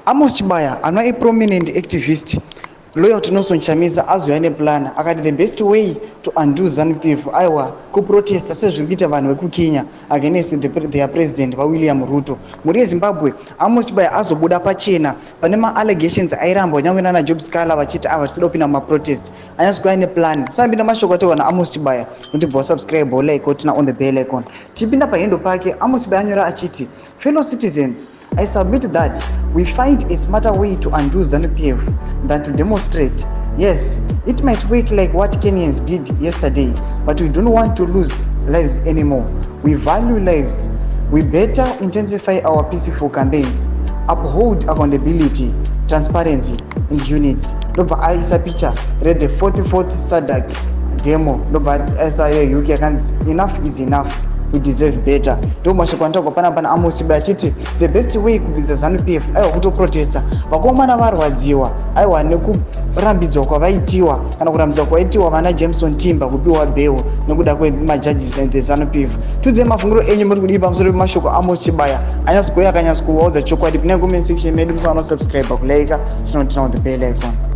Amos Chibaya, a prominent activist, loyal to Nelson Chamisa as you plan. Akati the best way to undo ZANU-PF aiwa kuprotesta sezvikuita vanhu vekukenya against their president William Ruto. Muri yeZimbabwe, Amos Chibaya azobuda pachena pane ma-allegations airamba nyangwe nana Job Scala vachiti ava tisida kupinda mumaprotest anyasikuva ane plan. Sambinda mashoko atova naAmos Chibaya notibva wasubscribe like otina on the bell icon. Tipinda pahendo pake Amos Chibaya anyora achiti, fellow citizens, I submit that we find a smarter way to undo ZANU-PF than to demonstrate. Yes, it might work like what Kenyans did yesterday, but we don't want to lose lives anymore. We value lives. We better intensify our peaceful campaigns, uphold accountability, transparency, and unity. Loba Aisa picture read the 44th SADC demo. Loba Aisa UK enough is enough. We deserve better. Ndomashoko antoko pana Amos Chibaya achiti the best way kubvisa ZANU-PF aiwa kutoprotesta vakomana varwadziwa aiwa nekurambidzwa kwavaitiwa kana kurambidzwa kwaitiwa vana Jameson Timber kupiwa bheo nekuda kwemajudges and the ZANU-PF. Tudze mafungiro enyu muri kudii pamusoro pemashoko Amos Chibaya anyasikuuya akanyasikuvaudza chokwadi. Pinai comment section medu musaona subscribe kulike chinotina on the bell icon.